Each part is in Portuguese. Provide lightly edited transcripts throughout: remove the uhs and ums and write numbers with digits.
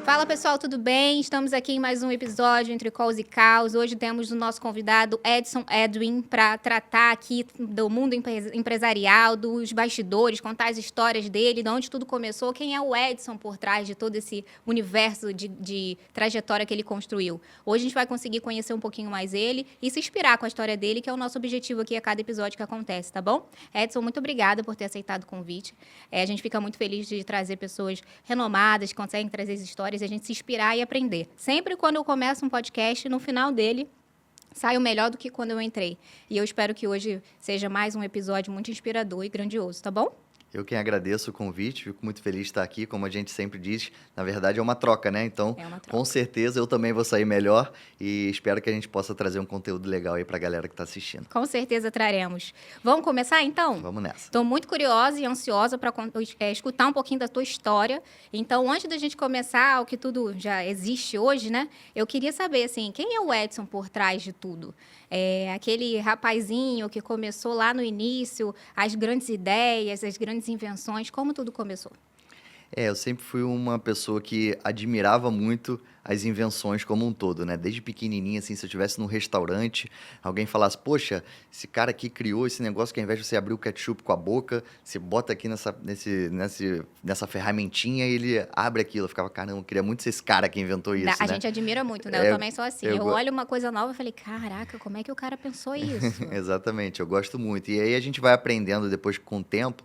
Fala pessoal, tudo bem? Estamos aqui em mais um episódio entre Calls e Caos. Hoje temos o nosso convidado Edson Edwin para tratar aqui do mundo empresarial, dos bastidores, contar as histórias dele, de onde tudo começou, quem é o Edson por trás de todo esse universo de trajetória que ele construiu. Hoje a gente vai conseguir conhecer um pouquinho mais ele e se inspirar com a história dele, que é o nosso objetivo aqui a cada episódio que acontece, tá bom? Edson, muito obrigada por ter aceitado o convite. A gente fica muito feliz de trazer pessoas renomadas, que conseguem trazer as histórias e a gente se inspirar e aprender. Sempre quando eu começo um podcast, no final dele, saio melhor do que quando eu entrei. E eu espero que hoje seja mais um episódio muito inspirador e grandioso, tá bom? Eu quem agradeço o convite, fico muito feliz de estar aqui, como a gente sempre diz, na verdade é uma troca, né? Então, com certeza eu também vou sair melhor e espero que a gente possa trazer um conteúdo legal aí pra galera que está assistindo. Com certeza traremos. Vamos começar então? Vamos nessa. Estou muito curiosa e ansiosa para escutar um pouquinho da tua história. Então, antes da gente começar, o que tudo já existe hoje, né? Eu queria saber, assim, quem é o Edson por trás de tudo? Aquele rapazinho que começou lá no início, as grandes ideias, as grandes invenções, como tudo começou? Eu sempre fui uma pessoa que admirava muito as invenções como um todo, né? Desde pequenininha, assim, se eu estivesse num restaurante, alguém falasse, poxa, esse cara aqui criou esse negócio que ao invés de você abrir o ketchup com a boca, você bota aqui nessa ferramentinha e ele abre aquilo. Eu ficava, caramba, eu queria muito ser esse cara que inventou isso, A né? gente admira muito, né? Eu também sou assim. Eu olho uma coisa nova e falei, caraca, como é que o cara pensou isso? Exatamente, eu gosto muito. E aí a gente vai aprendendo depois com o tempo,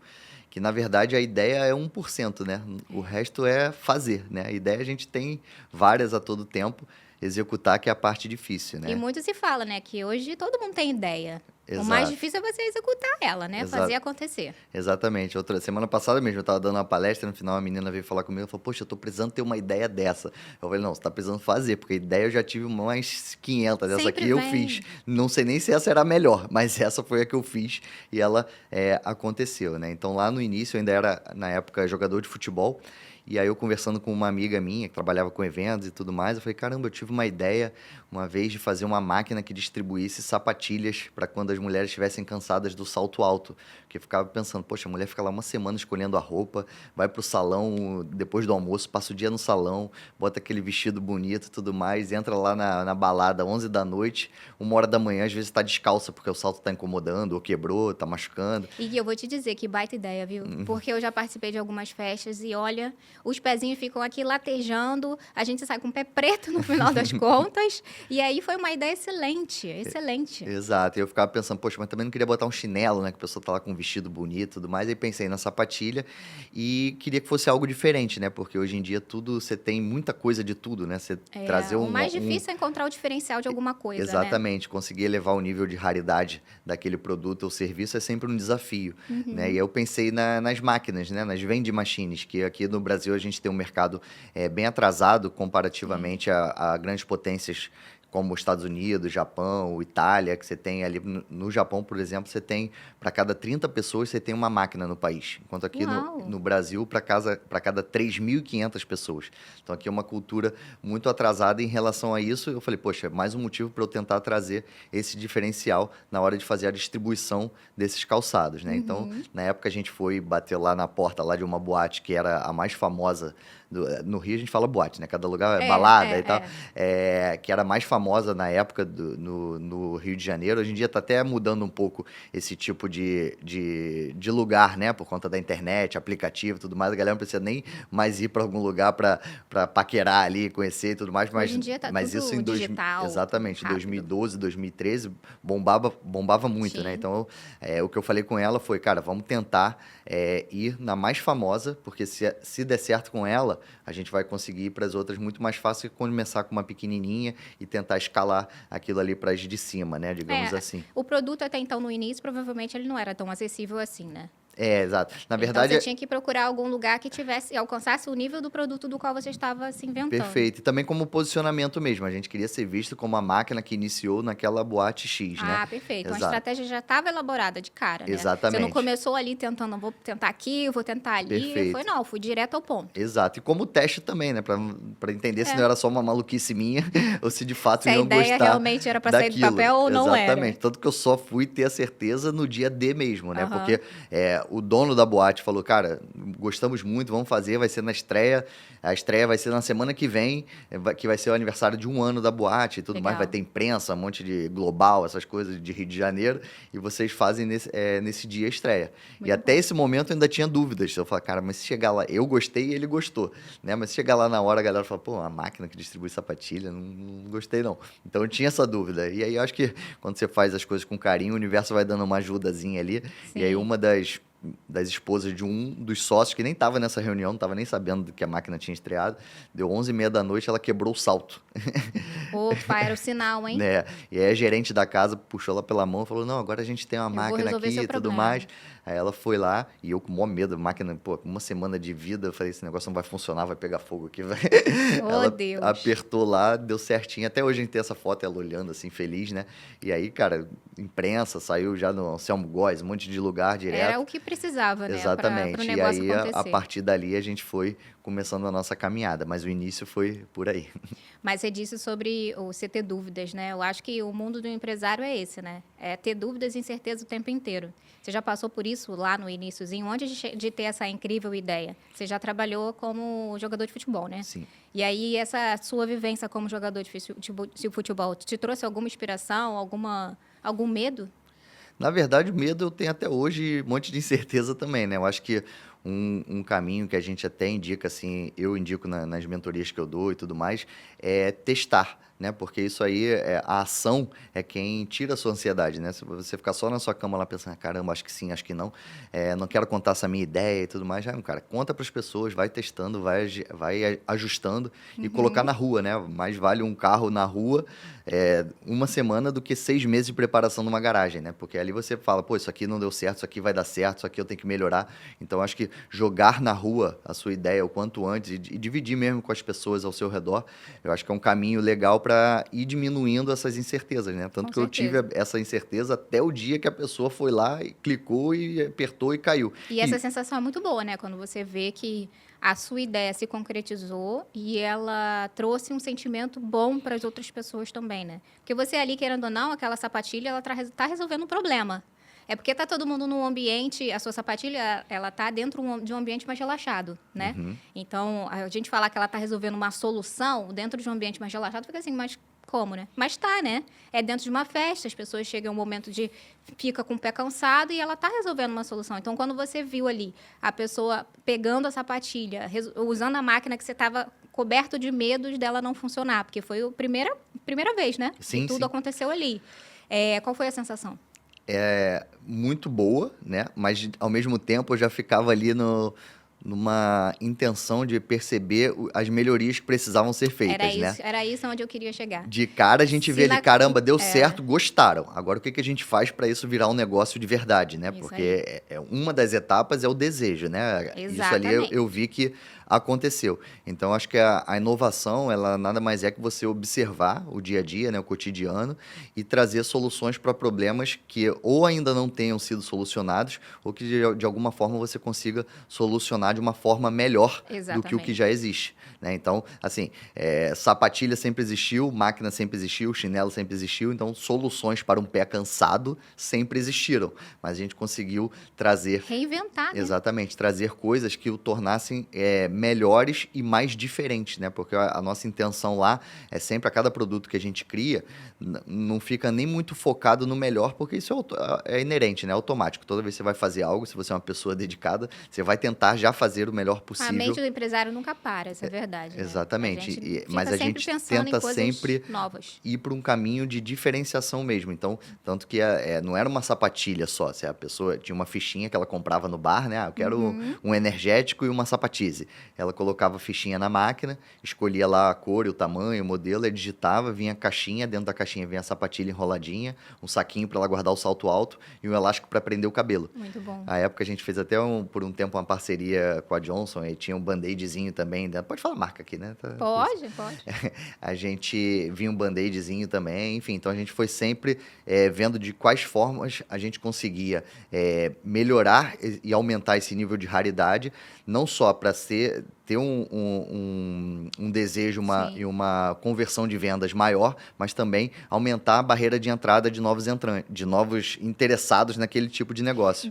que na verdade a ideia é 1%, né? O resto é fazer, né? A ideia a gente tem várias a todo tempo, executar que é a parte difícil, né? E muito se fala, né? Que hoje todo mundo tem ideia. Exato. O mais difícil é você executar ela, né? Exato. Fazer acontecer. Exatamente. Semana passada mesmo, eu estava dando uma palestra, no final a menina veio falar comigo e falou, poxa, eu tô precisando ter uma ideia dessa. Eu falei, não, você tá precisando fazer, porque ideia eu já tive mais 500, essa aqui eu fiz. Não sei nem se essa era a melhor, mas essa foi a que eu fiz e ela aconteceu, né? Então lá no início eu ainda era, na época, jogador de futebol. E aí eu conversando com uma amiga minha que trabalhava com eventos e tudo mais, eu falei, caramba, eu tive uma ideia uma vez de fazer uma máquina que distribuísse sapatilhas para quando as mulheres estivessem cansadas do salto alto. Porque eu ficava pensando, poxa, a mulher fica lá uma semana escolhendo a roupa, vai pro salão depois do almoço, passa o dia no salão, bota aquele vestido bonito e tudo mais, entra lá na balada 11 da noite, 1h da manhã, às vezes está descalça porque o salto está incomodando, ou quebrou, está machucando. E eu vou te dizer que baita ideia, viu? Porque eu já participei de algumas festas e olha, os pezinhos ficam aqui latejando, a gente sai com o pé preto no final das contas. E aí foi uma ideia excelente, excelente. Exato, e eu ficava pensando, poxa, mas também não queria botar um chinelo, né? Que a pessoa tá lá com um vestido bonito e tudo mais. Aí pensei na sapatilha e queria que fosse algo diferente, né? Porque hoje em dia você tem muita coisa de tudo, né? Você trazer o mais difícil é encontrar o diferencial de alguma coisa, exatamente, né? Conseguir elevar o nível de raridade daquele produto ou serviço é sempre um desafio, né? E eu pensei nas máquinas, né? Nas vending machines, que aqui no Brasil a gente tem um mercado bem atrasado comparativamente a grandes potências como os Estados Unidos, Japão, Itália, que você tem ali no Japão, por exemplo, você tem, para cada 30 pessoas, você tem uma máquina no país. Enquanto aqui no Brasil, para cada 3.500 pessoas. Então, aqui é uma cultura muito atrasada em relação a isso. Eu falei, poxa, mais um motivo para eu tentar trazer esse diferencial na hora de fazer a distribuição desses calçados, né? Então, na época, a gente foi bater lá na porta lá de uma boate que era a mais famosa. No Rio, a gente fala boate, né? Cada lugar é balada e tal. Que era a mais famosa na época no Rio de Janeiro. Hoje em dia está até mudando um pouco esse tipo de lugar, né? Por conta da internet, aplicativo e tudo mais. A galera não precisa nem mais ir para algum lugar para paquerar ali, conhecer e tudo mais. Mas, hoje em dia tá mas tudo isso em digital. Exatamente. Em rápido. 2012, 2013, bombava muito, Sim. né? Então, o que eu falei com ela foi, cara, vamos tentar ir na mais famosa, porque se der certo com ela, a gente vai conseguir ir para as outras muito mais fácil que começar com uma pequenininha e tentar escalar aquilo ali para as de cima, né? Digamos assim. O produto até então, no início, provavelmente ele não era tão acessível assim, né? Exato. Na verdade, então, você tinha que procurar algum lugar que alcançasse o nível do produto do qual você estava se inventando. Perfeito. E também como posicionamento mesmo. A gente queria ser visto como a máquina que iniciou naquela boate X, né? Perfeito. Exato. Uma estratégia já estava elaborada de cara, né? Exatamente. Você não começou ali tentando, vou tentar aqui, vou tentar ali. Perfeito. Fui direto ao ponto. Exato. E como teste também, né? Para entender se não era só uma maluquice minha ou se de fato iam gostar se a ideia realmente era para sair do papel ou não era. Exatamente. Tanto que eu só fui ter a certeza no dia D mesmo, né? Porque o dono da boate falou, cara, gostamos muito, vamos fazer, vai ser na estreia. A estreia vai ser na semana que vem, que vai ser o aniversário de 1 ano da boate e tudo mais. Vai ter imprensa, um monte de global, essas coisas de Rio de Janeiro. E vocês fazem nesse dia a estreia. E até esse momento eu ainda tinha dúvidas. Eu falei, cara, mas se chegar lá, eu gostei e ele gostou, né? Mas se chegar lá na hora, a galera fala, pô, a máquina que distribui sapatilha, não gostei não. Então eu tinha essa dúvida. E aí eu acho que quando você faz as coisas com carinho, o universo vai dando uma ajudazinha ali. Sim. E aí uma das esposas de um dos sócios, que nem estava nessa reunião, não estava nem sabendo que a máquina tinha estreado, deu 11h30 da noite, ela quebrou o salto. Opa, era o sinal, hein? Né? E aí a gerente da casa puxou ela pela mão e falou, não, agora a gente tem uma máquina aqui e tudo mais. Aí ela foi lá, e eu com o maior medo, a máquina, pô, com uma semana de vida, eu falei, esse negócio não vai funcionar, vai pegar fogo aqui. Ela Deus. Apertou lá, deu certinho. Até hoje a gente tem essa foto, ela olhando assim, feliz, né? E aí, cara, imprensa, saiu já no Anselmo Góes, um monte de lugar direto. Era o que precisava, né? Exatamente. Pro negócio e aí, acontecer. a partir dali, a gente foi começando a nossa caminhada, mas o início foi por aí. Mas você disse sobre você ter dúvidas, né? Eu acho que o mundo do empresário é esse, né? É ter dúvidas e incerteza o tempo inteiro. Você já passou por isso lá no iniciozinho, antes de ter essa incrível ideia? Você já trabalhou como jogador de futebol, né? Sim. E aí, essa sua vivência como jogador de futebol te trouxe alguma inspiração, algum medo? Na verdade, o medo eu tenho até hoje, um monte de incerteza também, né? Eu acho que um caminho que a gente até indica, assim, eu indico nas mentorias que eu dou e tudo mais, é testar, né? Porque isso aí, a ação é quem tira a sua ansiedade, né? Se você ficar só na sua cama lá pensando, caramba, acho que sim, acho que não, não quero contar essa minha ideia e tudo mais, já, cara, conta para as pessoas, vai testando, vai ajustando e colocar na rua, né? Mais vale um carro na rua uma semana do que 6 meses de preparação numa garagem, né? Porque ali você fala, pô, isso aqui não deu certo, isso aqui vai dar certo, isso aqui eu tenho que melhorar. Então, acho que jogar na rua a sua ideia o quanto antes e dividir mesmo com as pessoas ao seu redor, eu acho que é um caminho legal para ir diminuindo essas incertezas, né? Tanto que eu tive essa incerteza até o dia que a pessoa foi lá e clicou e apertou e caiu. E essa sensação é muito boa, né? Quando você vê que a sua ideia se concretizou e ela trouxe um sentimento bom para as outras pessoas também, né? Porque você ali, querendo ou não, aquela sapatilha, ela tá resolvendo um problema. É porque tá todo mundo num ambiente, a sua sapatilha, ela tá dentro de um ambiente mais relaxado, né? Uhum. Então, a gente falar que ela tá resolvendo uma solução dentro de um ambiente mais relaxado, fica assim, mas como, né? Mas tá, né? É dentro de uma festa, as pessoas chegam um momento de fica com o pé cansado e ela tá resolvendo uma solução. Então, quando você viu ali a pessoa pegando a sapatilha, usando a máquina que você tava coberto de medos dela não funcionar, porque foi a primeira vez, né? Sim, que tudo aconteceu ali. Qual foi a sensação? Muito boa, né? Mas ao mesmo tempo eu já ficava ali numa intenção de perceber as melhorias que precisavam ser feitas, né? Era isso onde eu queria chegar. De cara a gente vê ali, caramba, deu certo, gostaram. Agora o que a gente faz para isso virar um negócio de verdade, né? Isso Porque uma das etapas é o desejo, né? Exatamente. Isso ali eu vi que aconteceu. Então, acho que a inovação, ela nada mais é que você observar o dia a dia, né, o cotidiano, e trazer soluções para problemas que ou ainda não tenham sido solucionados, ou que de alguma forma você consiga solucionar de uma forma melhor do que o que já existe, né? Então, assim, sapatilha sempre existiu, máquina sempre existiu, chinelo sempre existiu, então soluções para um pé cansado sempre existiram, mas a gente conseguiu trazer... Reinventar, né? Exatamente, trazer coisas que o tornassem melhores e mais diferentes, né? Porque a nossa intenção lá é sempre, a cada produto que a gente cria, não fica nem muito focado no melhor, porque isso é inerente, né? Automático. Toda vez que você vai fazer algo, se você é uma pessoa dedicada, você vai tentar já fazer o melhor possível. A mente do empresário nunca para, isso é verdade. Exatamente. Mas a gente tenta sempre ir para um caminho de diferenciação mesmo. Então, tanto que não era uma sapatilha só. Se a pessoa tinha uma fichinha que ela comprava no bar, né? Eu quero um energético e uma sapatize. Ela colocava a fichinha na máquina, escolhia lá a cor, o tamanho, o modelo, e digitava, vinha a caixinha, dentro da caixinha vinha a sapatilha enroladinha, um saquinho para ela guardar o salto alto e um elástico para prender o cabelo. Muito bom. Na época a gente fez até por um tempo uma parceria com a Johnson e tinha um band-aidzinho também. Pode falar marca aqui, né? Pode. A gente vinha um band-aidzinho também, enfim. Então a gente foi sempre vendo de quais formas a gente conseguia melhorar e aumentar esse nível de raridade, não só para ter um desejo Sim. e uma conversão de vendas maior, mas também aumentar a barreira de entrada de novos de novos interessados naquele tipo de negócio.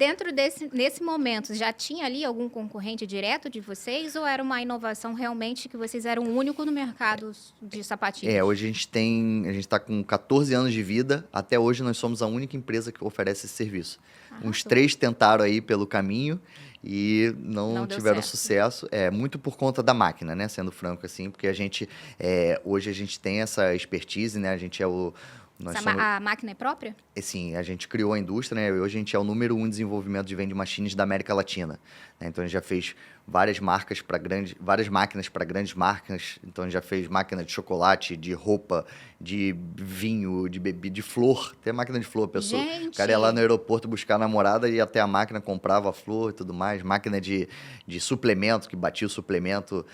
Nesse momento, já tinha ali algum concorrente direto de vocês ou era uma inovação realmente que vocês eram o único no mercado de sapatilhas? Hoje a gente está com 14 anos de vida, até hoje nós somos a única empresa que oferece esse serviço. Uns Arrasou. 3 tentaram aí pelo caminho e Não não deu tiveram certo. sucesso. Muito por conta da máquina, né? Sendo franco assim, porque hoje a gente tem essa expertise, né? A gente é o... Nós somos, A máquina é própria? assim, a gente criou a indústria, né? E hoje a gente é o número 1 em desenvolvimento de vending machines da América Latina, né? Então a gente já fez várias máquinas para grandes marcas. Então a gente já fez máquina de chocolate, de roupa, de vinho, de bebida, de flor. Tem máquina de flor, pessoa. O cara ia lá no aeroporto buscar a namorada e até a máquina comprava a flor e tudo mais. Máquina de suplemento, que batia o suplemento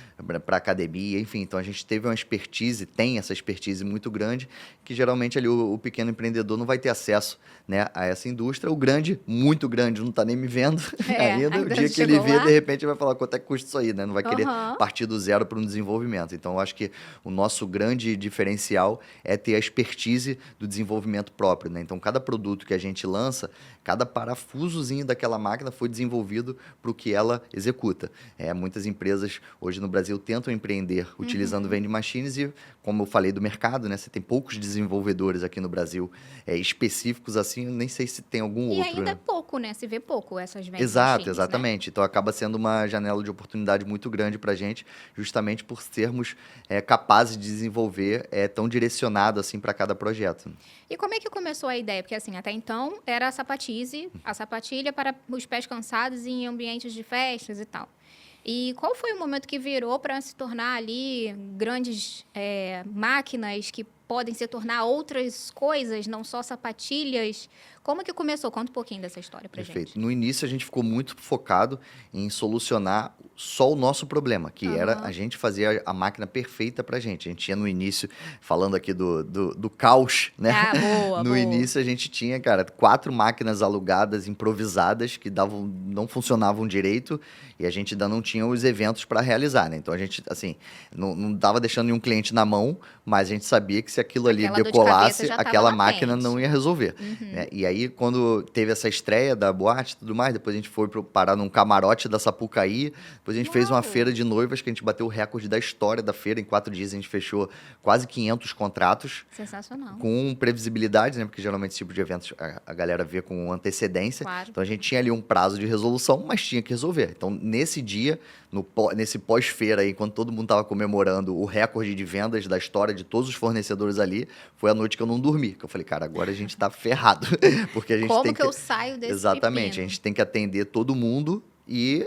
para academia, enfim. Então a gente teve uma expertise, tem essa expertise muito grande, que geralmente ali o pequeno empreendedor não vai ter acesso, né, a essa indústria. O grande, muito grande, não está nem me vendo ainda. O dia que ele vê, de repente, vai falar quanto é que custa isso aí, né? Não vai querer partir do zero para um desenvolvimento. Então, eu acho que o nosso grande diferencial é ter a expertise do desenvolvimento próprio, né? Então, cada produto que a gente lança, cada parafusozinho daquela máquina foi desenvolvido para o que ela executa. Muitas empresas hoje no Brasil tentam empreender utilizando vending machines e, como eu falei do mercado, né? Você tem poucos desenvolvedores aqui no Brasil específicos assim, eu nem sei se tem algum outro. E ainda é pouco, né? Se vê pouco essas vending Exato, machines, exatamente. né? Então acaba sendo uma janela de oportunidade muito grande para a gente, justamente por sermos capazes de desenvolver tão direcionado assim para cada projeto. E como é que começou a ideia? Porque assim, até então era a sapatilha para os pés cansados em ambientes de festas e tal. E qual foi o momento que virou para se tornar ali grandes máquinas que podem se tornar outras coisas, não só sapatilhas? Como que começou? Conta um pouquinho dessa história pra Perfeito. gente. No início, a gente ficou muito focado em solucionar só o nosso problema, que era a gente fazer a máquina perfeita pra gente. A gente tinha no início, falando aqui do caos, né? Ah, boa, No boa. início, a gente tinha, cara, 4 máquinas alugadas, improvisadas, que não funcionavam direito, e a gente ainda não tinha os eventos para realizar, né? Então, a gente, assim, não dava deixando nenhum cliente na mão, mas a gente sabia que se aquilo ali Aquela dor de cabeça decolasse, já tava aquela latente. máquina não ia resolver, né? E aí, quando teve essa estreia da boate e tudo mais, depois a gente foi parar num camarote da Sapucaí, depois a gente fez uma Uau! feira de noivas, que a gente bateu o recorde da história da feira. Em 4 dias a gente fechou quase 500 contratos, Sensacional. com previsibilidade, né? Porque geralmente esse tipo de eventos a galera vê com antecedência. Claro. Então a gente tinha ali um prazo de resolução, mas tinha que resolver. Então nesse dia, nesse pós-feira aí, quando todo mundo estava comemorando o recorde de vendas da história de todos os fornecedores ali, foi a noite que eu não dormi. Que eu falei, cara, agora a gente tá ferrado. Porque a gente Como tem que eu saio desse Exatamente, pepino? a gente tem que atender todo mundo e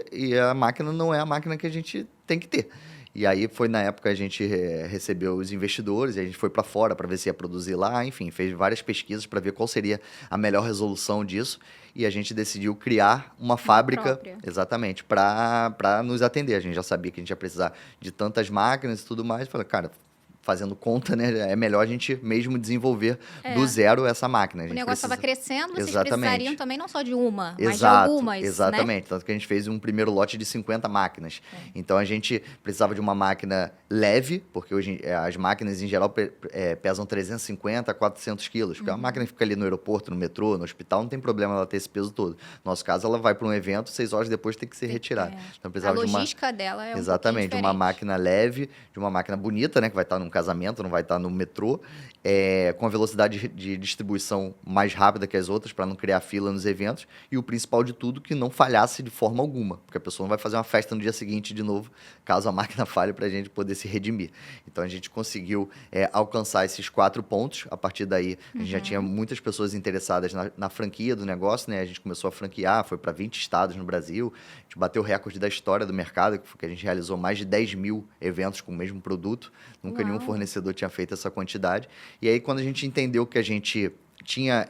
a máquina não é a máquina que a gente tem que ter. E aí foi na época a gente recebeu os investidores, e a gente foi para fora para ver se ia produzir lá, enfim, fez várias pesquisas para ver qual seria a melhor resolução disso, e a gente decidiu criar uma fábrica, própria. exatamente, para nos atender. A gente já sabia que a gente ia precisar de tantas máquinas e tudo mais, falei, cara, fazendo conta, né, é melhor a gente mesmo desenvolver do zero essa máquina. A O gente negócio estava precisa... crescendo, vocês Exatamente. precisariam também não só de uma, mas de Exato, algumas, exatamente. né? Tanto que a gente fez um primeiro lote de 50 máquinas. Então, a gente precisava de uma máquina leve, porque hoje as máquinas, em geral, pesam 350 a 400 quilos. Porque é uma máquina que fica ali no aeroporto, no metrô, no hospital, não tem problema ela ter esse peso todo. No nosso caso, ela vai para um evento, 6 horas depois tem que ser retirada. Então, A precisava logística dela é um Exatamente, de pouquinho uma diferente. máquina leve, de uma máquina bonita, né? Que vai estar num casamento, não vai estar no metrô, com a velocidade de distribuição mais rápida que as outras, para não criar fila nos eventos, e o principal de tudo, que não falhasse de forma alguma, porque a pessoa não vai fazer uma festa no dia seguinte de novo, caso a máquina falhe, para a gente poder se redimir. Então, a gente conseguiu alcançar esses 4 pontos. A partir daí, a gente já tinha muitas pessoas interessadas na franquia do negócio, né? A gente começou a franquear, foi para 20 estados no Brasil, a gente bateu o recorde da história do mercado, que a gente realizou mais de 10 mil eventos com o mesmo produto. Nunca nenhum fornecedor tinha feito essa quantidade. E aí, quando a gente entendeu que a gente tinha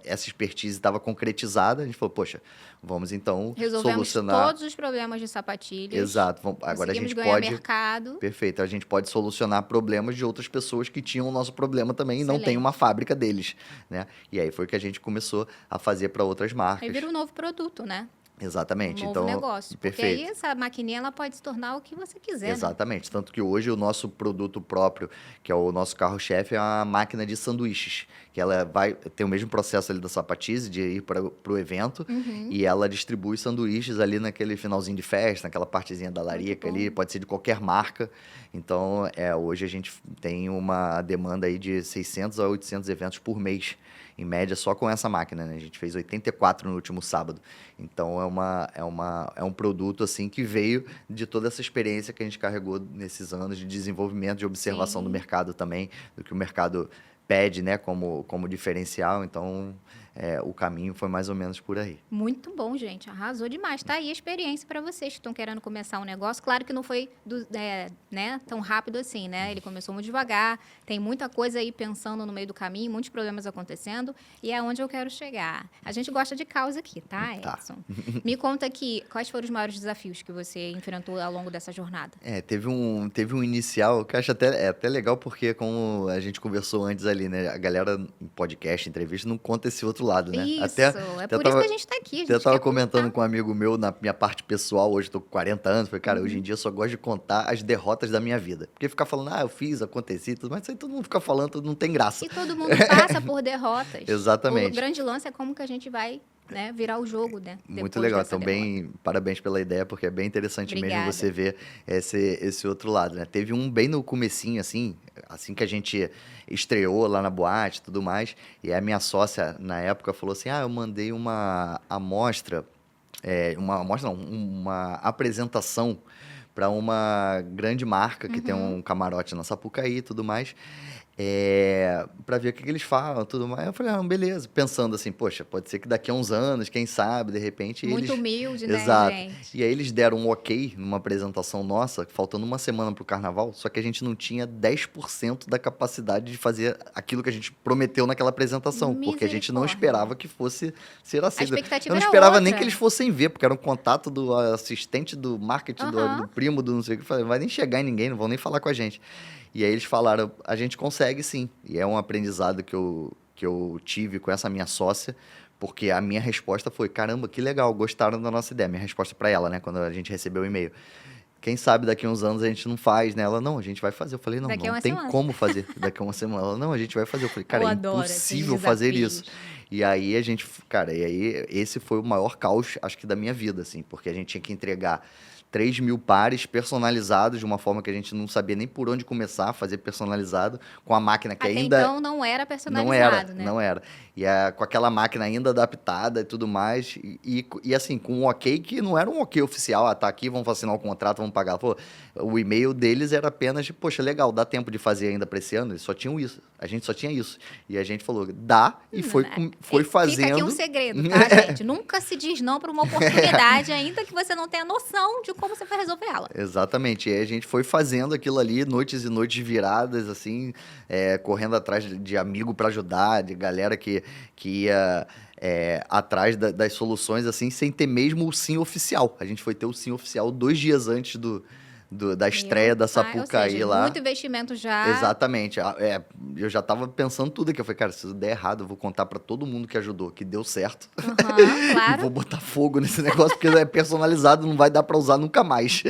essa expertise, estava concretizada, a gente falou, poxa, vamos então Resolvemos solucionar... todos os problemas de sapatilhas. Exato. Agora a Conseguimos gente ganhar pode... mercado. Perfeito. A gente pode solucionar problemas de outras pessoas que tinham o nosso problema também e não tem Excelente. uma fábrica deles, né? E aí foi que a gente começou a fazer para outras marcas. Aí vira um novo produto, né? Um Exatamente. novo Então, negócio. Porque aí perfeito. essa maquininha ela pode se tornar o que você quiser, né? Exatamente. Tanto que hoje o nosso produto próprio, que é o nosso carro-chefe, é uma máquina de sanduíches. Que ela vai ter o mesmo processo ali da Sapatize, de ir para o evento, Uhum, e ela distribui sanduíches ali naquele finalzinho de festa, naquela partezinha da muito larica ali, bom. pode ser de qualquer marca. Então, hoje a gente tem uma demanda aí de 600 a 800 eventos por mês, em média, só com essa máquina, né? A gente fez 84 no último sábado. Então, é um produto, assim, que veio de toda essa experiência que a gente carregou nesses anos de desenvolvimento, de observação do Sim. mercado também, do que o mercado pede, né, como diferencial. Então, o caminho foi mais ou menos por aí. Muito bom, gente. Arrasou demais. Tá aí a experiência para vocês que estão querendo começar um negócio. Claro que não foi né, tão rápido assim, né? Ele começou muito devagar. Tem muita coisa aí pensando no meio do caminho, muitos problemas acontecendo. E é onde eu quero chegar. A gente gosta de causa aqui, tá, Tá. Edson? Me conta aqui, quais foram os maiores desafios que você enfrentou ao longo dessa jornada? Teve um inicial que eu acho até legal, porque como a gente conversou antes ali, né? A galera em podcast, entrevista, não conta esse outro lado, né? Isso, é Até por isso que tava, a gente tá aqui, a até gente tava quer comentando contar. com um amigo meu na minha parte pessoal, hoje eu tô com 40 anos, falei, cara, hoje em dia eu só gosto de contar as derrotas da minha vida. Porque ficar falando, eu fiz, aconteci, tudo, mas isso aí todo mundo fica falando, não tem graça. E todo mundo passa por derrotas. O Exatamente. grande lance é como que a gente vai, né, virar o jogo, né, Muito depois legal. dessa Então, derrota. parabéns pela ideia, porque é bem interessante mesmo Obrigada. você ver esse outro lado, né? Teve um bem no comecinho, assim que a gente estreou lá na boate e tudo mais, e a minha sócia, na época, falou assim, eu mandei uma amostra, uma apresentação para uma grande marca que tem Uhum. um camarote na Sapucaí e tudo mais, para ver o que eles falam, tudo mais. Eu falei, beleza. Pensando assim, poxa, pode ser que daqui a uns anos, quem sabe, de repente, Muito eles... humilde, né, Exato. gente? E aí eles deram um ok numa apresentação nossa, faltando uma semana pro carnaval, só que a gente não tinha 10% da capacidade de fazer aquilo que a gente prometeu naquela apresentação, porque a gente não Misericórdia. esperava que fosse ser A aceito. Eu expectativa não era esperava nem que outra. eles fossem ver, porque era um contato do assistente do marketing, do Aham. primo, do não sei o que. Eu falei, vai nem chegar em ninguém, não vão nem falar com a gente. E aí eles falaram, a gente consegue sim. E é um aprendizado que eu tive com essa minha sócia, porque a minha resposta foi, caramba, que legal, gostaram da nossa ideia. Minha resposta para ela, né, quando a gente recebeu o e-mail. Quem sabe daqui a uns anos a gente não faz, né? Ela, não, a gente vai fazer. Eu falei, não, Daqui a não uma tem semana. como fazer daqui a uma semana. Ela, não, a gente vai fazer. Eu falei, cara, Eu é adoro esses impossível fazer isso. desafios. E aí esse foi o maior caos, acho que da minha vida, assim, porque a gente tinha que entregar 3.000 pares personalizados de uma forma que a gente não sabia nem por onde começar a fazer personalizado, com a máquina que Até ainda então não era não era, personalizado, né? não era. E com aquela máquina ainda adaptada e tudo mais. E assim, com um ok que não era um ok oficial. Tá aqui, vamos assinar o contrato, vamos pagar. Pô, o e-mail deles era apenas de, poxa, legal, dá tempo de fazer ainda para esse ano? Eles só tinham isso. A gente só tinha isso. E a gente falou, dá, e foi Fica aqui um fazendo. segredo, tá, gente? Nunca se diz não para uma oportunidade, ainda que você não tenha noção de como você vai resolver ela. Exatamente. E aí a gente foi fazendo aquilo ali, noites e noites viradas, assim, correndo atrás de amigo para ajudar, de galera que ia atrás das soluções, assim, sem ter mesmo o sim oficial. A gente foi ter o sim oficial 2 dias antes da estreia Meu da pai, ou seja, Sapucaí lá. muito investimento já. Exatamente. Eu já tava pensando tudo aqui. Eu falei, cara, se der errado, eu vou contar pra todo mundo que ajudou, que deu certo. Aham, E vou claro. botar fogo nesse negócio, porque é personalizado, não vai dar pra usar nunca mais.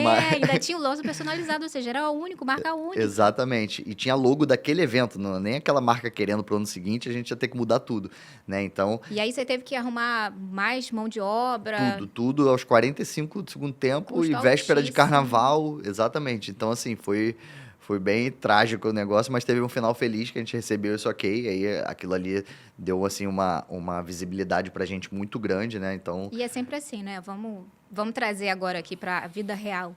Mas, Ainda tinha o logo personalizado, ou seja, era único, marca única. exatamente. E tinha logo daquele evento, não, nem aquela marca querendo pro ano seguinte, a gente ia ter que mudar tudo, né? Então, E aí você teve que arrumar mais mão de obra, tudo aos 45 do segundo tempo e custo véspera de altíssimo. carnaval, exatamente. Então, assim, foi bem trágico o negócio, mas teve um final feliz que a gente recebeu isso ok. Aí aquilo ali deu, assim, uma visibilidade pra gente muito grande, né? Então, E é sempre assim, né? Vamos trazer agora aqui para a vida real.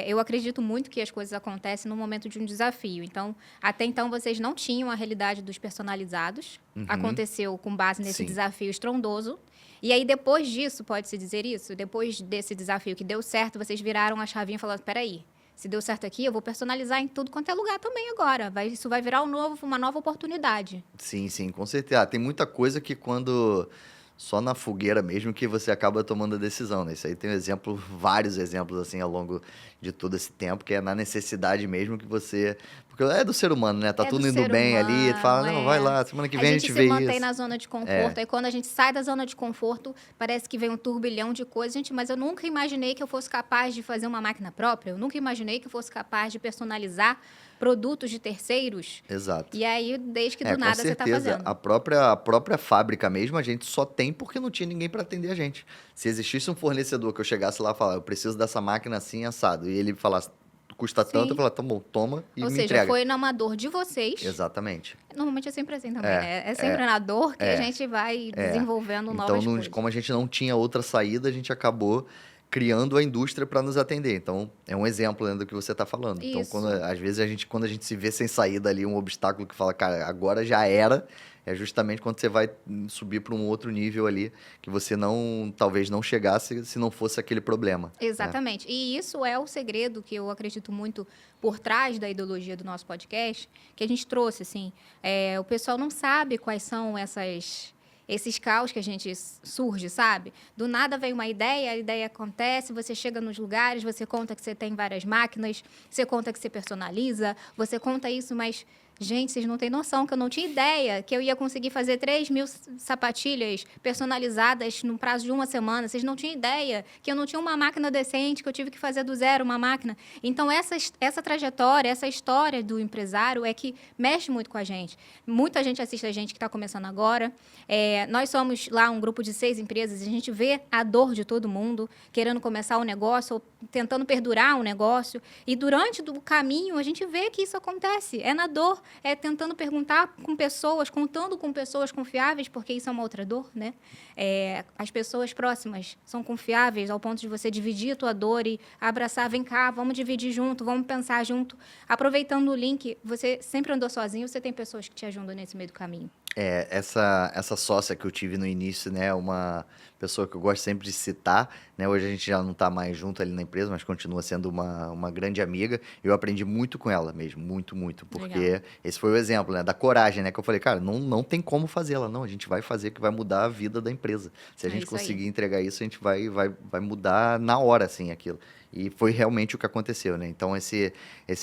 Eu acredito muito que as coisas acontecem no momento de um desafio. Então, até então, vocês não tinham a realidade dos personalizados. Aconteceu com base nesse sim. desafio estrondoso. E aí, depois disso, pode-se dizer isso? Depois desse desafio que deu certo, vocês viraram a chavinha e falaram, peraí, se deu certo aqui, eu vou personalizar em tudo quanto é lugar também agora. Isso vai virar uma nova oportunidade. Sim, sim, com certeza. Tem muita coisa que quando só na fogueira mesmo que você acaba tomando a decisão, né? Isso aí tem vários exemplos assim ao longo de todo esse tempo, que é na necessidade mesmo que você Porque é do ser humano, né? Tá É do tudo indo ser bem ali, tu fala, não, vai humano, lá, semana que A vem a gente gente se vê mantém isso. na zona de conforto. Aí quando a gente sai da zona de conforto, parece que vem um turbilhão de coisas. Gente, mas eu nunca imaginei que eu fosse capaz de fazer uma máquina própria. Eu nunca imaginei que eu fosse capaz de personalizar produtos de terceiros. Exato. E aí, desde que do Com nada você tá certeza. fazendo. A própria fábrica mesmo, a gente só tem porque não tinha ninguém para atender a gente. Se existisse um fornecedor que eu chegasse lá e falar, eu preciso dessa máquina assim, assado, e ele falasse, custa tanto, eu Sim. falar, tá bom, toma e Ou me seja, entrega. foi na dor de vocês. Exatamente. Normalmente é sempre assim também, É, né? É sempre na dor que a é, gente vai é. desenvolvendo Então, novas coisas. como a gente não tinha outra saída, a gente acabou criando a indústria para nos atender. Então, é um exemplo, né, do que você está falando. Então, Isso. às vezes, quando a gente se vê sem saída ali, um obstáculo que fala, cara, agora já era, é justamente quando você vai subir para um outro nível ali, que você talvez não chegasse se não fosse aquele problema. Né? Exatamente. E isso é o segredo que eu acredito muito por trás da ideologia do nosso podcast, que a gente trouxe, assim. O pessoal não sabe quais são esses caos que a gente surge, sabe? Do nada vem uma ideia, a ideia acontece, você chega nos lugares, você conta que você tem várias máquinas, você conta que você personaliza, você conta isso, mas... Gente, vocês não têm noção que eu não tinha ideia que eu ia conseguir fazer 3.000 sapatilhas personalizadas no prazo de uma semana. Vocês não tinham ideia que eu não tinha uma máquina decente, que eu tive que fazer do zero uma máquina. Então, essa trajetória, essa história do empresário é que mexe muito com a gente. Muita gente assiste a gente que está começando agora. Nós somos lá um grupo de 6 empresas e a gente vê a dor de todo mundo querendo começar um negócio ou tentando perdurar um negócio. E durante o caminho, a gente vê que isso acontece. É na dor. É tentando perguntar com pessoas, contando com pessoas confiáveis, porque isso é uma outra dor, né? As pessoas próximas são confiáveis ao ponto de você dividir a tua dor e abraçar, vem cá, vamos dividir junto, vamos pensar junto. Aproveitando o link, você sempre andou sozinho, você tem pessoas que te ajudam nesse meio do caminho. Essa sócia que eu tive no início, né, uma pessoa que eu gosto sempre de citar, né, hoje a gente já não está mais junto ali na empresa, mas continua sendo uma grande amiga. Eu aprendi muito com ela mesmo, muito, muito, porque Legal. esse foi o exemplo, né, da coragem, né, que eu falei, cara, não tem como fazê-la, não, a gente vai fazer que vai mudar a vida da empresa. Se a É gente isso aí. conseguir entregar isso, a gente vai mudar na hora, assim, aquilo. E foi realmente o que aconteceu, né? Então, esse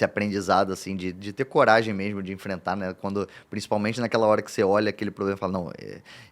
aprendizado, assim, de ter coragem mesmo de enfrentar, né? Principalmente naquela hora que você olha aquele problema e fala, não,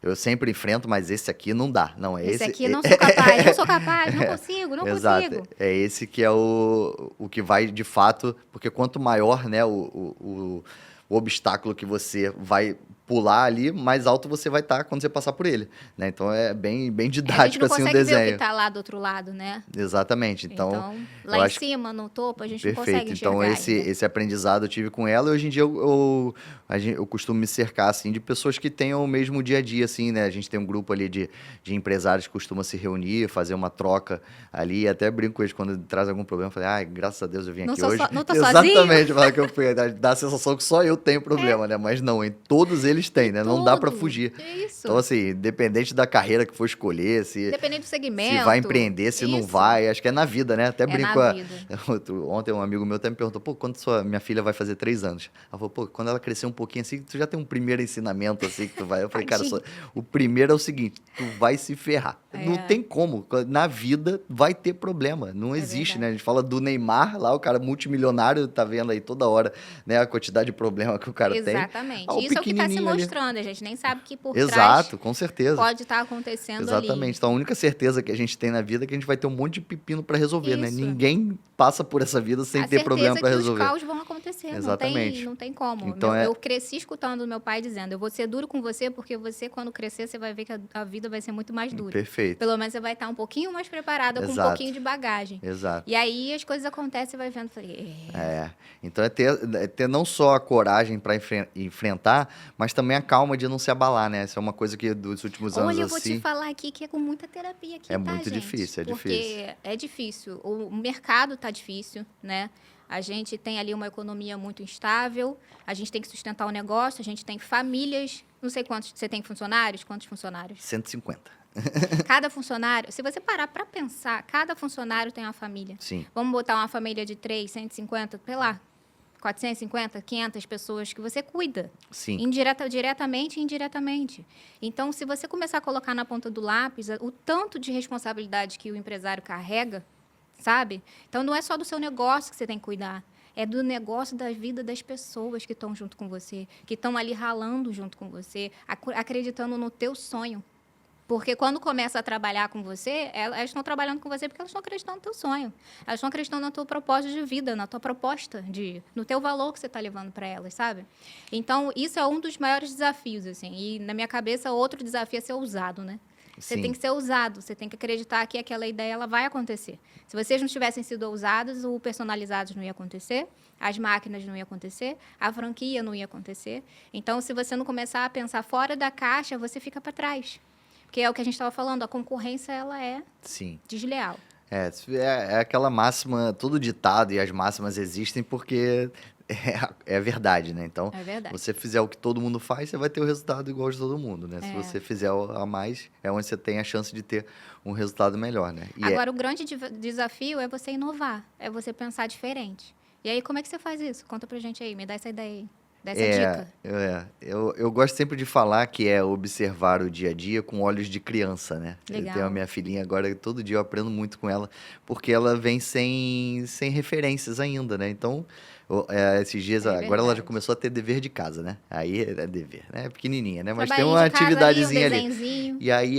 eu sempre enfrento, mas esse aqui não dá. Não, Esse aqui não sou capaz, não sou capaz, não consigo, não Exato. consigo. É esse que é o que vai, de fato, porque quanto maior, né, o obstáculo que você vai pular ali, mais alto você vai estar quando você passar por ele, né? Então é bem A gente didático não assim o consegue ver o que desenho. está lá do outro lado, né? Exatamente. Então, Lá eu em acho cima, no topo, a gente não consegue perfeito. enxergar Então, ainda. esse aprendizado eu tive com ela. E hoje em dia, eu costumo me cercar, assim, de pessoas que tenham o mesmo dia a dia, assim, né? A gente tem um grupo ali de empresários que costuma se reunir, fazer uma troca ali. Até brinco com eles quando traz algum problema. Eu falei, ai, graças a Deus eu vim aqui hoje. Não tô sozinho? Exatamente. Fala que dá a sensação que só eu tenho problema, né? Mas não, em todos eles têm, né? Não dá pra Tudo. fugir. Isso. Então, assim, independente da carreira que for escolher, Dependendo do segmento. se vai empreender, se não Isso. vai, acho que é na vida, né? Até É brinco. na vida. Ontem um amigo meu até me perguntou, pô, quando minha filha vai fazer 3 anos? Ela falou, pô, quando ela crescer um pouquinho assim, tu já tem um primeiro ensinamento assim que tu vai. Eu falei, cara, Tadinho. o primeiro é o seguinte, tu vai se ferrar. Não É. tem como. Na vida vai ter problema. Não existe, verdade. né? A gente fala do Neymar lá, o cara multimilionário, tá vendo aí toda hora, né? A quantidade de problema que o cara tem. Exatamente. Ah, o Isso é o que está se pequenininho ali. mostrando. A gente nem sabe que por Exato, trás com certeza. pode estar acontecendo Exatamente. ali. Então, a única certeza que a gente tem na vida é que a gente vai ter um monte de pepino para resolver, né? Isso. Ninguém passa por essa vida sem A ter problema certeza para que os resolver. caos vão acontecer. Exatamente. Não tem como. Então Eu cresci escutando meu pai dizendo, eu vou ser duro com você porque você, quando crescer, você vai ver que a vida vai ser muito mais dura. Perfeito. Pelo menos você vai estar um pouquinho mais preparada, com um Exato. pouquinho de bagagem. Exato. E aí as coisas acontecem, você vai vendo, falei, Então é ter não só a coragem para enfrentar, mas também a calma de não se abalar, né? Essa é uma coisa que dos últimos anos olha, eu vou assim. te falar aqui que é com muita terapia aqui, É tá, muito gente? difícil, é Porque difícil. é difícil. O mercado tá difícil, né? A gente tem ali uma economia muito instável, a gente tem que sustentar o negócio, a gente tem famílias, não sei quantos, você tem funcionários? Quantos funcionários? 150. Cada funcionário, se você parar para pensar, cada funcionário tem uma família. Sim. Vamos botar uma família de 3, 150, sei lá, 450, 500 pessoas que você cuida. Sim. Diretamente e indiretamente. Então, se você começar a colocar na ponta do lápis o tanto de responsabilidade que o empresário carrega, sabe? Então, não é só do seu negócio que você tem que cuidar. é do negócio da vida das pessoas que estão junto com você, que estão ali ralando junto com você, acreditando no teu sonho. Porque quando começa a trabalhar com você, elas estão trabalhando com você porque elas estão acreditando no teu sonho. Elas estão acreditando no teu propósito de vida, na tua proposta, no teu valor que você está levando para elas, sabe? Então, isso é um dos maiores desafios, assim. E, na minha cabeça, outro desafio é ser ousado, né? Você Sim. tem que ser ousado, você tem que acreditar que aquela ideia ela vai acontecer. Se vocês não tivessem sido ousados, o Personalizados não ia acontecer, as máquinas não iam acontecer, a franquia não ia acontecer. Então, se você não começar a pensar fora da caixa, você fica para trás. Porque é o que a gente estava falando, a concorrência ela é Sim. desleal. É aquela máxima, todo ditado e as máximas existem porque é verdade, né? Então, É verdade. você fizer o que todo mundo faz, você vai ter o resultado igual de todo mundo, né? Se você fizer a mais, é onde você tem a chance de ter um resultado melhor, né? Agora, o grande desafio é você inovar, é você pensar diferente. E aí, como é que você faz isso? Conta pra gente aí, me dá essa ideia aí. Dá essa dica. Eu gosto sempre de falar que é observar o dia a dia com olhos de criança, né? Legal. Eu tenho a minha filhinha agora, todo dia eu aprendo muito com ela, porque ela vem sem referências ainda, né? Então, esses dias, agora ela já começou a ter dever de casa, né? Aí é dever, né? É pequenininha, né? Mas tem uma atividadezinha ali. E aí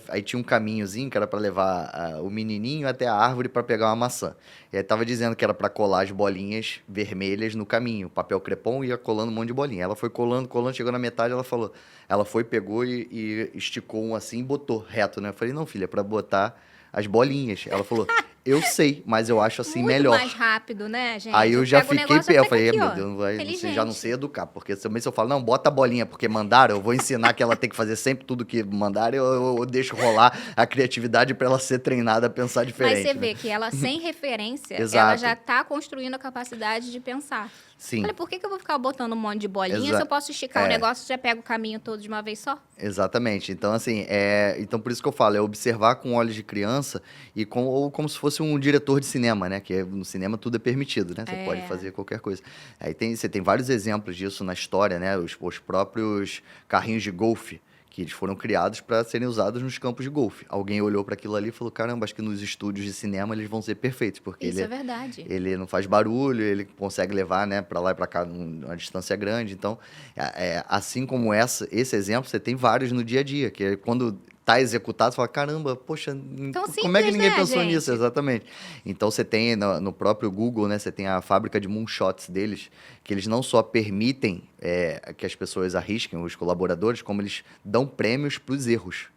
aí tinha um caminhozinho que era para levar o menininho até a árvore para pegar uma maçã. E aí tava dizendo que era para colar as bolinhas vermelhas no caminho, papel crepom, ia colando um monte de bolinha. Ela foi colando, chegou na metade, ela foi, pegou e esticou um assim e botou reto, né? Eu falei, não, filha, é para botar as bolinhas. Ela falou, eu sei, mas eu acho assim muito melhor. Mais rápido, né, gente? Aí eu já fiquei pé, eu falei, aqui, meu Deus, você já não sei educar, porque também se eu falo, não, bota a bolinha, porque mandaram, eu vou ensinar que ela tem que fazer sempre tudo que mandaram, eu deixo rolar a criatividade para ela ser treinada a pensar diferente. Mas você né? vê que ela, sem referência, Exato. ela já está construindo a capacidade de pensar. Sim. Olha, por que eu vou ficar botando um monte de bolinha se eu posso esticar o negócio e já pega o caminho todo de uma vez só? Exatamente. Então, assim, então por isso que eu falo, é observar com olhos de criança ou como se fosse um diretor de cinema, né? Que no cinema tudo é permitido, né? Você pode fazer qualquer coisa. Aí você tem vários exemplos disso na história, né? Os próprios carrinhos de golfe, que eles foram criados para serem usados nos campos de golfe. Alguém olhou para aquilo ali e falou, caramba, acho que nos estúdios de cinema eles vão ser perfeitos, porque isso é verdade. Ele não faz barulho, ele consegue levar, né, para lá e para cá numa distância grande. Então, assim como esse exemplo, você tem vários no dia a dia, que é quando tá executado, você fala, caramba, poxa, como é que ninguém pensou nisso? Exatamente. Então, você tem no próprio Google, né, você tem a fábrica de moonshots deles, que eles não só permitem que as pessoas arrisquem, os colaboradores, como eles dão prêmios para os erros.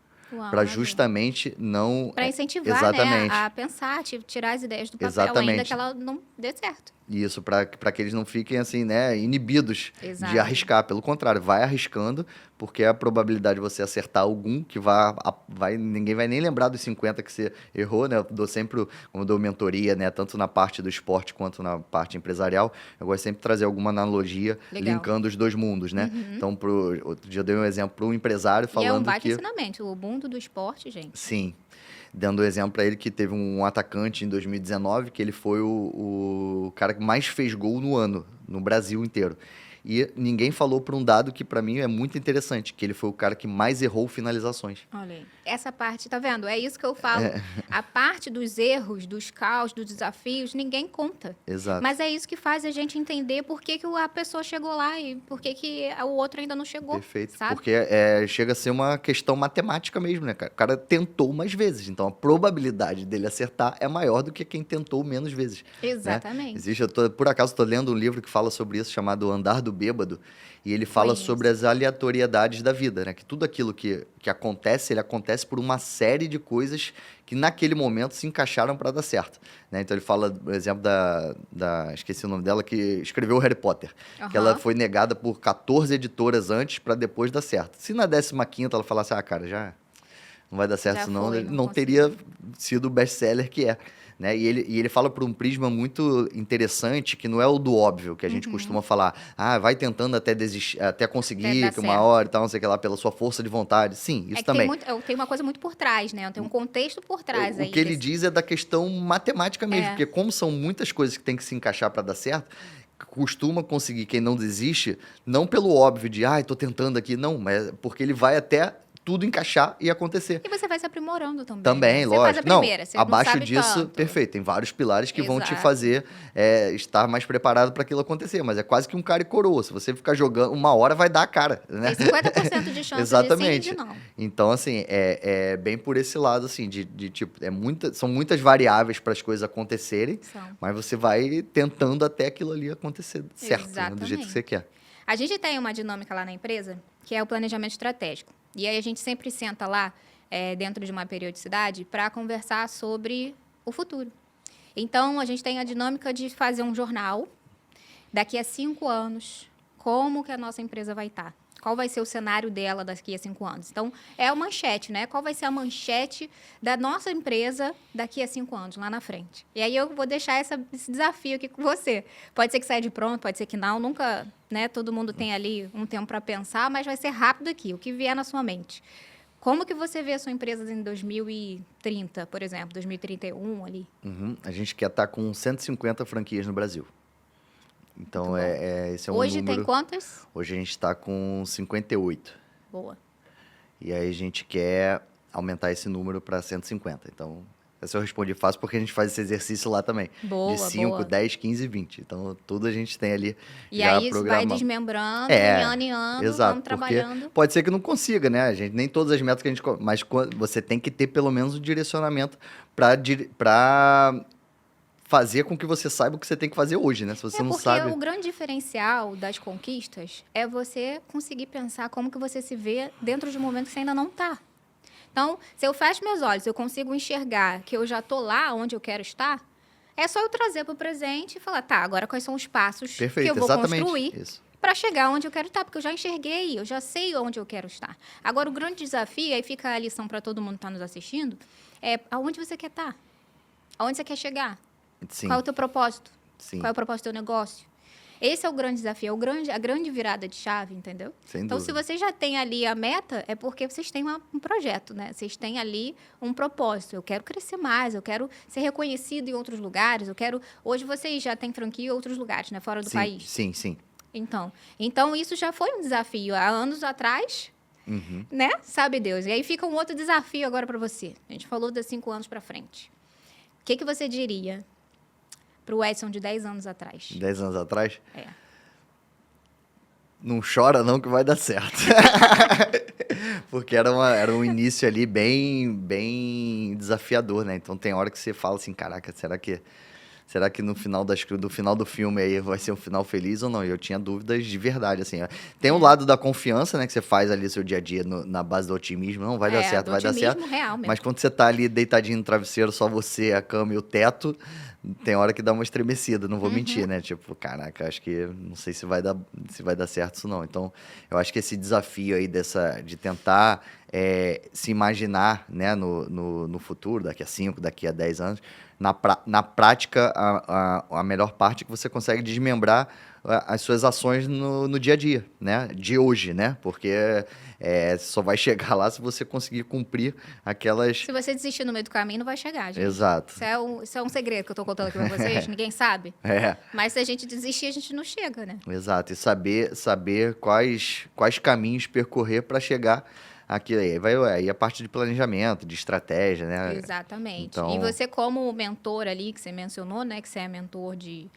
Para justamente não... Para incentivar, né, a pensar, tirar as ideias do papel, ainda que ela não dê certo. Isso, para que eles não fiquem assim, né, inibidos de arriscar. Pelo contrário, vai arriscando, porque a probabilidade de você acertar algum que ninguém vai nem lembrar dos 50 que você errou, né? Como dou mentoria, né, tanto na parte do esporte quanto na parte empresarial, eu gosto sempre de trazer alguma analogia linkando os dois mundos, né? Então, outro dia eu dei um exemplo para um empresário falando que... E é um baita ensinamento, o mundo do esporte, gente. Sim. Dando exemplo para ele que teve um atacante em 2019, que ele foi o cara que mais fez gol no ano, no Brasil inteiro. E ninguém falou por um dado que para mim é muito interessante, que ele foi o cara que mais errou finalizações. Olha aí. Essa parte, tá vendo? É isso que eu falo. A parte dos erros, dos caos, dos desafios, ninguém conta. Exato. Mas é isso que faz a gente entender por que a pessoa chegou lá e por que o outro ainda não chegou. Perfeito. Sabe? Porque chega a ser uma questão matemática mesmo, né, cara? O cara tentou mais vezes, então a probabilidade dele acertar é maior do que quem tentou menos vezes. Exatamente. Né? Por acaso, estou lendo um livro que fala sobre isso, chamado Andar do Bêbado, e ele fala sobre as aleatoriedades da vida, né? Que tudo aquilo que acontece, ele acontece por uma série de coisas que naquele momento se encaixaram para dar certo, né? Então ele fala, por exemplo, esqueci o nome dela, que escreveu o Harry Potter, que ela foi negada por 14 editoras antes para depois dar certo. Se na 15ª ela falasse, cara, já não vai dar certo isso não teria sido o best-seller que é. Né? E ele fala por um prisma muito interessante, que não é o do óbvio, que a gente costuma falar, vai tentando até desistir, até conseguir, que uma hora e tal, não sei o que lá, pela sua força de vontade. Sim, isso também. Tem uma coisa muito por trás, né? Tem um contexto por trás aí. O que ele diz é da questão matemática mesmo, porque como são muitas coisas que tem que se encaixar para dar certo, costuma conseguir quem não desiste, não pelo óbvio de, tô tentando aqui, não, mas porque ele vai até tudo encaixar e acontecer. E você vai se aprimorando também. Também, Você lógico. faz a primeira, você abaixo não sabe disso, tanto. perfeito. Tem vários pilares que vão te Exato. fazer estar mais preparado para aquilo acontecer. Mas é quase que um cara e coroa. Se você ficar jogando, uma hora vai dar a cara, né? Tem 50% de chance Exatamente. de sim e de não. Então, assim, é bem por esse lado, assim, de tipo, são muitas variáveis para as coisas acontecerem, mas você vai tentando até aquilo ali acontecer certo, né, do jeito que você quer. A gente tem uma dinâmica lá na empresa, que é o planejamento estratégico. E aí a gente sempre senta lá, dentro de uma periodicidade, para conversar sobre o futuro. Então, a gente tem a dinâmica de fazer um jornal, daqui a 5 anos, como que a nossa empresa vai estar. Qual vai ser o cenário dela daqui a 5 anos? Então, é a manchete, né? Qual vai ser a manchete da nossa empresa daqui a 5 anos, lá na frente? E aí eu vou deixar esse desafio aqui com você. Pode ser que saia de pronto, pode ser que não. Nunca, né? Todo mundo tem ali um tempo para pensar, mas vai ser rápido aqui, o que vier na sua mente. Como que você vê a sua empresa em 2030, por exemplo, 2031 ali? A gente quer estar com 150 franquias no Brasil. Então, esse é um Hoje número... tem quantas? Hoje a gente está com 58. Boa. E aí a gente quer aumentar esse número para 150. Então, essa eu respondi fácil porque a gente faz esse exercício lá também. Boa, de 5, boa. 10, 15 e 20. Então, tudo a gente tem ali E já aí isso vai programado. desmembrando, ano em ano, Exato, vamos trabalhando. Pode ser que não consiga, né? A gente, nem todas as metas que a gente... Mas você tem que ter pelo menos um direcionamento para fazer com que você saiba o que você tem que fazer hoje, né? Se você não sabe... Porque o grande diferencial das conquistas é você conseguir pensar como que você se vê dentro de um momento que você ainda não está. Então, se eu fecho meus olhos, eu consigo enxergar que eu já estou lá onde eu quero estar, é só eu trazer para o presente e falar, tá, agora quais são os passos que eu vou construir para chegar onde eu quero estar, porque eu já enxerguei, eu já sei onde eu quero estar. Agora, o grande desafio, aí fica a lição para todo mundo que está nos assistindo, é aonde você quer estar, aonde você quer chegar. Sim. Qual é o teu propósito? Sim. Qual é o propósito do teu negócio? Esse é o grande desafio, a grande virada de chave, entendeu? Sem então, dúvida. se vocês já têm ali a meta, é porque vocês têm um projeto, né? Vocês têm ali um propósito. Eu quero crescer mais, eu quero ser reconhecido em outros lugares, Hoje vocês já têm franquia em outros lugares, né? Fora do país. Sim, sim. Então, isso já foi um desafio. Há anos atrás, né? Sabe Deus. E aí fica um outro desafio agora para você. A gente falou de 5 anos para frente. O que você diria para o Edson de 10 anos atrás? 10 anos atrás? É. Não chora não que vai dar certo. Porque era um início ali bem desafiador, né? Então tem hora que você fala assim, caraca, será que no final do filme aí vai ser um final feliz ou não? E eu tinha dúvidas de verdade, assim. Tem um lado da confiança, né? Que você faz ali seu dia a dia na base do otimismo. Não, vai dar certo, vai dar certo. Real mesmo. Mas quando você tá ali deitadinho no travesseiro, só você, a cama e o teto, tem hora que dá uma estremecida, não vou mentir, né? Tipo, caraca, acho que não sei se vai dar certo isso não. Então, eu acho que esse desafio aí de tentar se imaginar, né, no futuro, daqui a 5, daqui a 10 anos, na prática, a melhor parte é que você consegue desmembrar as suas ações no dia a dia, né? De hoje, né? Porque só vai chegar lá se você conseguir cumprir aquelas... Se você desistir no meio do caminho, não vai chegar, gente. Exato. Isso é um segredo que eu tô contando aqui pra vocês, ninguém sabe. Mas se a gente desistir, a gente não chega, né? Exato. E saber quais caminhos percorrer para chegar aqui. Aí a parte de planejamento, de estratégia, né? Exatamente. Então... E você como mentor ali, que você mencionou, né? Que você é mentor de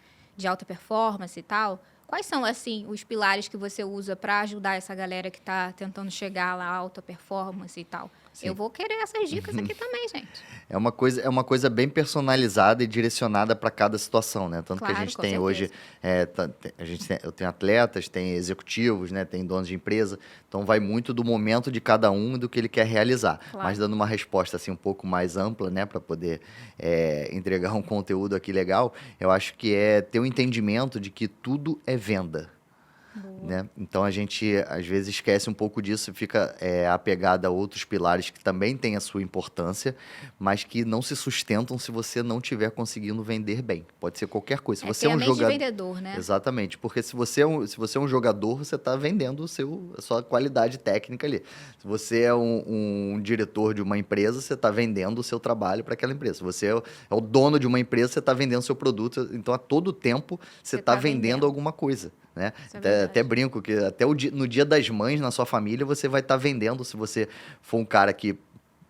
alta performance e tal. Quais são, assim, os pilares que você usa para ajudar essa galera que está tentando chegar lá à alta performance e tal? Sim. Eu vou querer essas dicas aqui também, gente. É uma coisa bem personalizada e direcionada para cada situação, né? Tanto claro, que a gente tem hoje, eu tenho atletas, tem executivos, né? Tem donos de empresa. Então, vai muito do momento de cada um e do que ele quer realizar. Claro. Mas dando uma resposta assim um pouco mais ampla, né? Para poder entregar um conteúdo aqui legal, eu acho que é ter o entendimento de que tudo é venda. Né? Então, a gente, às vezes, esquece um pouco disso e fica apegado a outros pilares que também têm a sua importância, mas que não se sustentam se você não estiver conseguindo vender bem. Pode ser qualquer coisa. Se você é um jogador, vendedor, né? Exatamente. Porque se você é um jogador, você está vendendo a sua qualidade técnica ali. Se você é um diretor de uma empresa, você está vendendo o seu trabalho para aquela empresa. Se você é o dono de uma empresa, você está vendendo o seu produto. Então, a todo tempo, você está vendendo alguma coisa. Né? Até brinco que até no Dia das Mães, na sua família, você vai estar vendendo, se você for um cara que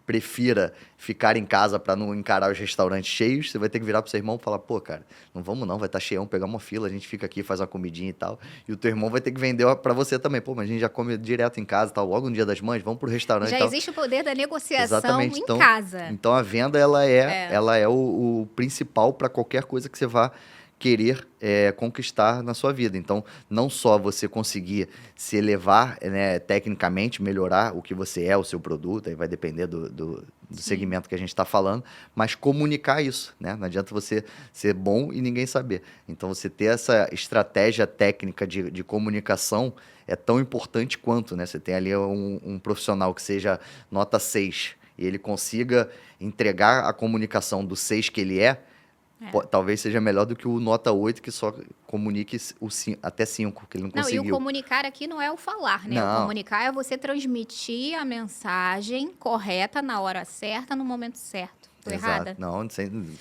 prefira ficar em casa para não encarar os restaurantes cheios, você vai ter que virar pro seu irmão e falar, pô, cara, não vamos não, vai estar cheião, pegar uma fila, a gente fica aqui, faz uma comidinha e tal. E o teu irmão vai ter que vender para você também. Pô, mas a gente já come direto em casa e tal, logo no Dia das Mães, vamos pro restaurante Já e tal. existe o poder da negociação Exatamente. em casa. Então a venda, ela é o principal para qualquer coisa que você vá querer conquistar na sua vida. Então, não só você conseguir se elevar, né, tecnicamente, melhorar o que você é, o seu produto, aí vai depender do segmento que a gente está falando, mas comunicar isso, né? Não adianta você ser bom e ninguém saber. Então, você ter essa estratégia técnica de comunicação é tão importante quanto, né? Você tem ali um profissional que seja nota 6 e ele consiga entregar a comunicação do 6 que ele é, talvez seja melhor do que o nota 8 que só comunique até 5, que ele não conseguiu. Não, e o comunicar aqui não é o falar, né? Não. O comunicar é você transmitir a mensagem correta na hora certa, no momento certo. Tô errada? Não,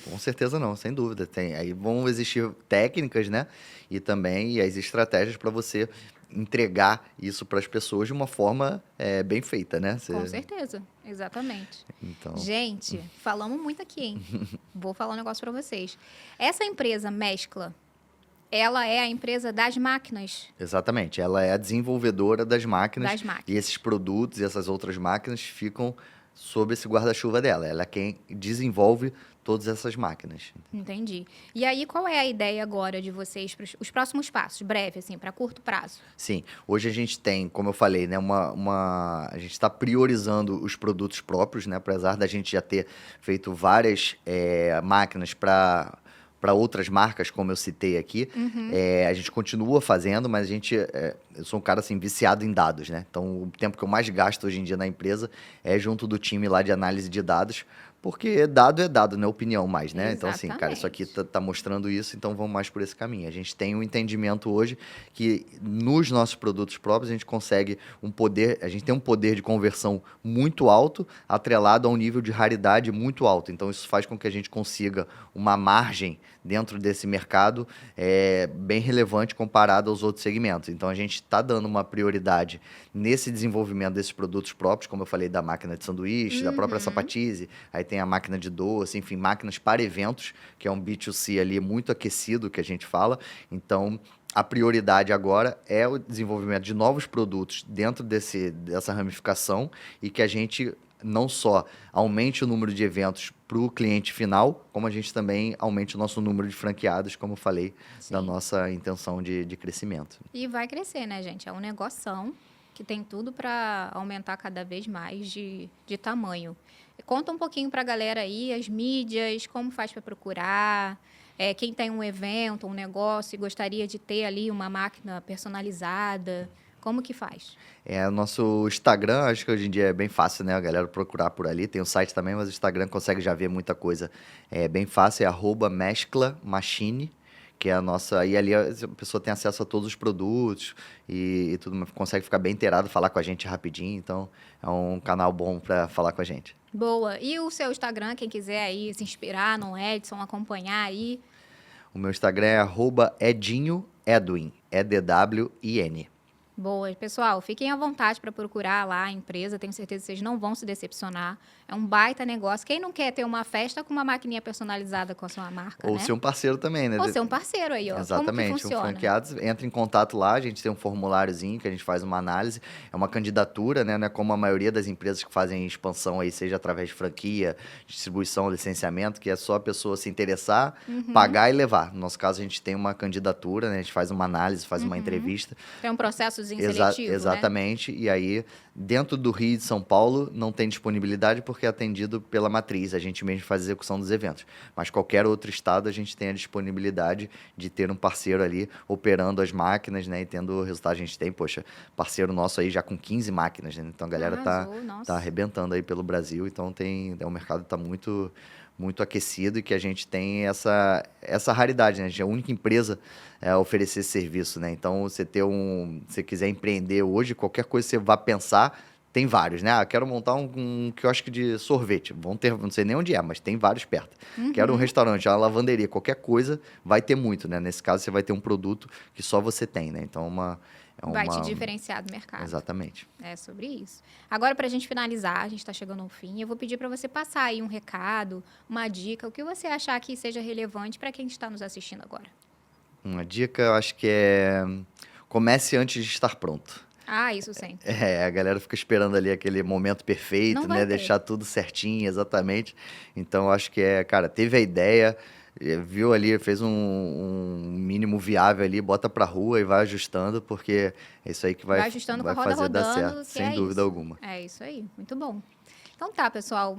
com certeza não, sem dúvida. Aí vão existir técnicas, né? E também as estratégias para você entregar isso para as pessoas de uma forma bem feita, né? Com certeza, exatamente. Então... Gente, falamos muito aqui, hein? Vou falar um negócio para vocês. Essa empresa Mescla, ela é a empresa das máquinas. Exatamente, ela é a desenvolvedora das máquinas. Das máquinas. E esses produtos e essas outras máquinas ficam sob esse guarda-chuva dela. Ela é quem desenvolve todas essas máquinas. Entendi. E aí, qual é a ideia agora de vocês para os próximos passos? Breve, assim, para curto prazo. Sim. Hoje a gente tem, como eu falei, né, a gente está priorizando os produtos próprios, né, apesar da gente já ter feito várias máquinas para outras marcas, como eu citei aqui. A gente continua fazendo, mas eu sou um cara assim, viciado em dados, né? Então, o tempo que eu mais gasto hoje em dia na empresa é junto do time lá de análise de dados, porque dado é dado, não é opinião mais, né? Exatamente. Então, assim, cara, isso aqui tá mostrando isso, então vamos mais por esse caminho. A gente tem um entendimento hoje que nos nossos produtos próprios a gente consegue a gente tem um poder de conversão muito alto, atrelado a um nível de raridade muito alto. Então, isso faz com que a gente consiga uma margem dentro desse mercado bem relevante comparado aos outros segmentos. Então, a gente está dando uma prioridade nesse desenvolvimento desses produtos próprios, como eu falei, da máquina de sanduíche, da própria Sapatize, aí tem a máquina de doce, enfim, máquinas para eventos, que é um B2C ali muito aquecido, que a gente fala. Então, a prioridade agora é o desenvolvimento de novos produtos dentro dessa ramificação e que a gente não só aumente o número de eventos para o cliente final, como a gente também aumente o nosso número de franqueados, como eu falei, da nossa intenção de crescimento. E vai crescer, né, gente? É um negoção que tem tudo para aumentar cada vez mais de tamanho. Conta um pouquinho para a galera aí, as mídias, como faz para procurar, quem tem um evento, um negócio e gostaria de ter ali uma máquina personalizada, como que faz? O nosso Instagram, acho que hoje em dia é bem fácil, né? A galera procurar por ali. Tem o site também, mas o Instagram consegue já ver muita coisa. É bem fácil, é @mesclamachine, que é a nossa... E ali a pessoa tem acesso a todos os produtos e tudo, consegue ficar bem inteirado, falar com a gente rapidinho. Então, é um canal bom para falar com a gente. Boa. E o seu Instagram, quem quiser aí se inspirar no Edson, acompanhar aí? O meu Instagram é @edinhoedwin, EDWIN. Boa. Pessoal, fiquem à vontade para procurar lá a empresa. Tenho certeza que vocês não vão se decepcionar. É um baita negócio. Quem não quer ter uma festa com uma maquininha personalizada com a sua marca, Ou né? ser um parceiro também, né? Ou ser um parceiro aí, ó. Exatamente. Como que funciona? Um franqueado entra em contato lá, a gente tem um formuláriozinho que a gente faz uma análise. É uma candidatura, né? Não é como a maioria das empresas que fazem expansão aí, seja através de franquia, distribuição, licenciamento, que é só a pessoa se interessar, pagar e levar. No nosso caso, a gente tem uma candidatura, né? A gente faz uma análise, faz uma entrevista. Tem um processozinho seletivo, exatamente. Né? E aí, dentro do Rio e de São Paulo, não tem disponibilidade porque é atendido pela matriz. A gente mesmo faz a execução dos eventos. Mas qualquer outro estado, a gente tem a disponibilidade de ter um parceiro ali operando as máquinas, né? E tendo o resultado. A gente tem, parceiro nosso aí já com 15 máquinas, né? Então, a galera tá arrebentando aí pelo Brasil. Então, o mercado está muito aquecido e que a gente tem essa raridade, né? A gente é a única empresa a oferecer esse serviço, né? Então, você quiser empreender hoje, qualquer coisa que você vá pensar, tem vários, né? Quero montar um quiosque de sorvete. Vão ter, não sei nem onde é, mas tem vários perto. Quero um restaurante, uma lavanderia, qualquer coisa, vai ter muito, né? Nesse caso, você vai ter um produto que só você tem, né? Então, Vai te diferenciar do mercado. Exatamente. É sobre isso. Agora, para a gente finalizar, a gente está chegando ao fim, eu vou pedir para você passar aí um recado, uma dica, o que você achar que seja relevante para quem está nos assistindo agora. Uma dica, eu acho que é comece antes de estar pronto. Isso sempre. A galera fica esperando ali aquele momento perfeito, Não vai né? ter. Deixar tudo certinho, exatamente. Então, eu acho que cara, teve a ideia, viu ali, fez um mínimo viável ali, bota pra rua e vai ajustando, porque é isso aí que vai ajustando com a roda fazer dar rodando, certo, que sem é dúvida isso. alguma. É isso aí, muito bom. Então tá, pessoal.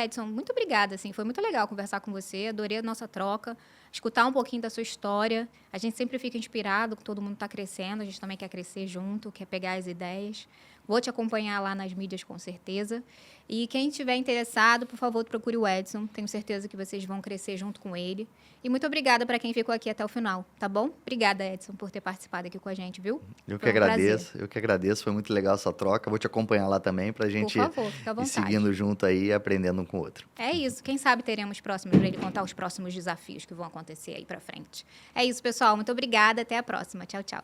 Edson, muito obrigada, assim, foi muito legal conversar com você, adorei a nossa troca, escutar um pouquinho da sua história. A gente sempre fica inspirado, todo mundo está crescendo, a gente também quer crescer junto, quer pegar as ideias. Vou te acompanhar lá nas mídias, com certeza. E quem estiver interessado, por favor, procure o Edson. Tenho certeza que vocês vão crescer junto com ele. E muito obrigada para quem ficou aqui até o final, tá bom? Obrigada, Edson, por ter participado aqui com a gente, viu? Eu que Foi um prazer. agradeço, eu que agradeço, foi muito legal essa troca. Vou te acompanhar lá também pra gente Por favor, fica à ir vontade. seguindo junto aí e aprendendo um com o outro. É isso. Quem sabe teremos próximos para ele contar os próximos desafios que vão acontecer aí para frente. É isso, pessoal. Muito obrigada. Até a próxima. Tchau, tchau.